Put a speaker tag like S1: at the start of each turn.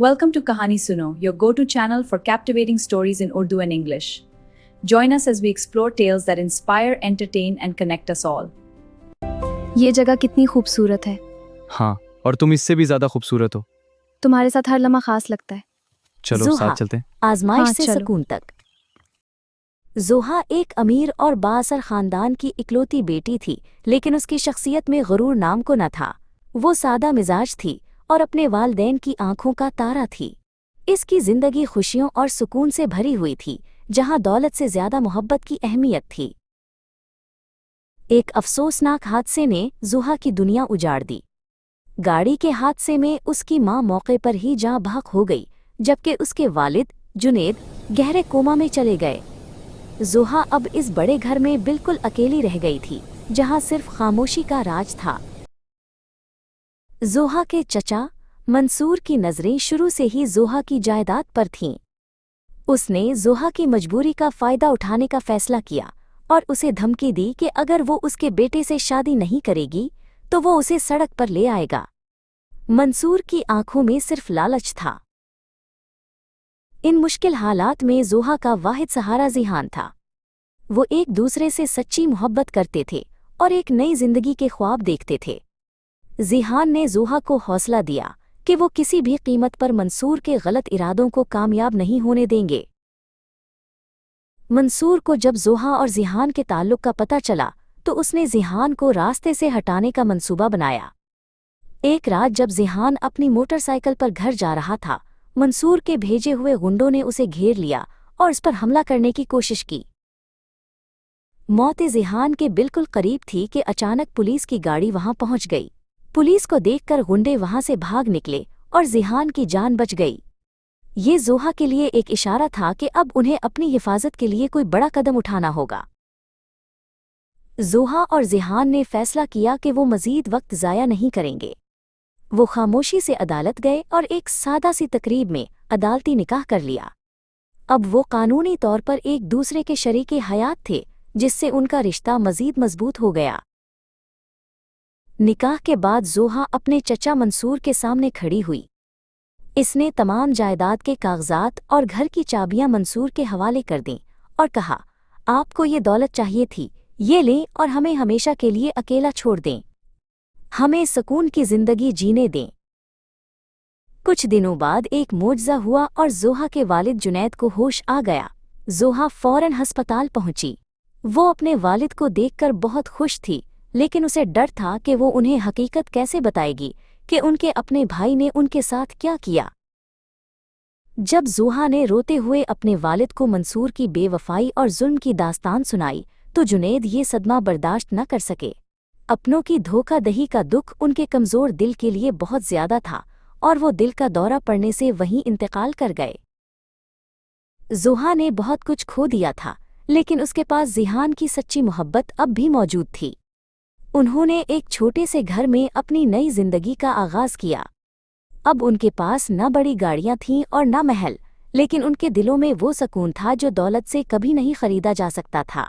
S1: Welcome to Kahani Suno, your go-to channel for captivating stories in Urdu and English. Join us as we explore tales that inspire, entertain and connect us all.
S2: یہ جگہ کتنی خوبصورت ہے.
S3: ہاں اور تم اس سے بھی زیادہ خوبصورت ہو.
S2: تمہارے ساتھ ہر لمحہ خاص لگتا ہے.
S3: چلو ساتھ چلتے ہیں.
S4: آزمائش
S2: ہاں،
S4: سے
S2: چلو.
S4: سکون تک. زوہا ایک امیر اور بااثر خاندان کی اکلوتی بیٹی تھی، لیکن اس کی شخصیت میں غرور نام کو نہ تھا. وہ سادہ مزاج تھی اور اپنے والدین کی آنکھوں کا تارا تھی. اس کی زندگی خوشیوں اور سکون سے بھری ہوئی تھی، جہاں دولت سے زیادہ محبت کی اہمیت تھی. ایک افسوسناک حادثے نے زوہا کی دنیا اجاڑ دی. گاڑی کے حادثے میں اس کی ماں موقع پر ہی جاں بحق ہو گئی، جبکہ اس کے والد جنید گہرے کوما میں چلے گئے. زوہا اب اس بڑے گھر میں بالکل اکیلی رہ گئی تھی، جہاں صرف خاموشی کا راج تھا. زوہا کے چچا منصور کی نظریں شروع سے ہی زوہا کی جائیداد پر تھیں. اس نے زوہا کی مجبوری کا فائدہ اٹھانے کا فیصلہ کیا اور اسے دھمکی دی کہ اگر وہ اس کے بیٹے سے شادی نہیں کرے گی تو وہ اسے سڑک پر لے آئے گا. منصور کی آنکھوں میں صرف لالچ تھا. ان مشکل حالات میں زوہا کا واحد سہارا ذیحان تھا. وہ ایک دوسرے سے سچی محبت کرتے تھے اور ایک نئی زندگی کے خواب دیکھتے تھے. ذیحان نے زوہا کو حوصلہ دیا کہ وہ کسی بھی قیمت پر منصور کے غلط ارادوں کو کامیاب نہیں ہونے دیں گے. منصور کو جب زوہا اور ذیحان کے تعلق کا پتہ چلا تو اس نے ذیحان کو راستے سے ہٹانے کا منصوبہ بنایا. ایک رات جب ذیحان اپنی موٹر سائیکل پر گھر جا رہا تھا، منصور کے بھیجے ہوئے غنڈوں نے اسے گھیر لیا اور اس پر حملہ کرنے کی کوشش کی. موت ذیحان کے بالکل قریب تھی کہ اچانک پولیس کی گاڑی وہاں پہنچ گئی. پولیس کو دیکھ کر غنڈے وہاں سے بھاگ نکلے اور ذیحان کی جان بچ گئی. یہ زوہا کے لیے ایک اشارہ تھا کہ اب انہیں اپنی حفاظت کے لیے کوئی بڑا قدم اٹھانا ہوگا. زوہا اور ذیحان نے فیصلہ کیا کہ وہ مزید وقت ضائع نہیں کریں گے. وہ خاموشی سے عدالت گئے اور ایک سادہ سی تقریب میں عدالتی نکاح کر لیا. اب وہ قانونی طور پر ایک دوسرے کے شریک حیات تھے، جس سے ان کا رشتہ مزید مضبوط ہو گیا. نکاح کے بعد زوہا اپنے چچا منصور کے سامنے کھڑی ہوئی. اس نے تمام جائیداد کے کاغذات اور گھر کی چابیاں منصور کے حوالے کر دیں اور کہا، آپ کو یہ دولت چاہیے تھی، یہ لیں اور ہمیں ہمیشہ کے لیے اکیلا چھوڑ دیں. ہمیں سکون کی زندگی جینے دیں. کچھ دنوں بعد ایک معجزہ ہوا اور زوہا کے والد جنید کو ہوش آ گیا. زوہا فوراً ہسپتال پہنچی. وہ اپنے والد کو دیکھ کر بہت خوش تھی، لیکن اسے ڈر تھا کہ وہ انہیں حقیقت کیسے بتائے گی کہ ان کے اپنے بھائی نے ان کے ساتھ کیا کیا. جب زوہا نے روتے ہوئے اپنے والد کو منصور کی بے وفائی اور ظلم کی داستان سنائی تو جنید یہ صدمہ برداشت نہ کر سکے. اپنوں کی دھوکہ دہی کا دکھ ان کے کمزور دل کے لیے بہت زیادہ تھا اور وہ دل کا دورہ پڑنے سے وہیں انتقال کر گئے. زوہا نے بہت کچھ کھو دیا تھا، لیکن اس کے پاس ذیحان کی سچی محبت اب بھی موجود تھی. انہوں نے ایک چھوٹے سے گھر میں اپنی نئی زندگی کا آغاز کیا. اب ان کے پاس نہ بڑی گاڑیاں تھیں اور نہ محل، لیکن ان کے دلوں میں وہ سکون تھا جو دولت سے کبھی نہیں خریدا جا سکتا تھا.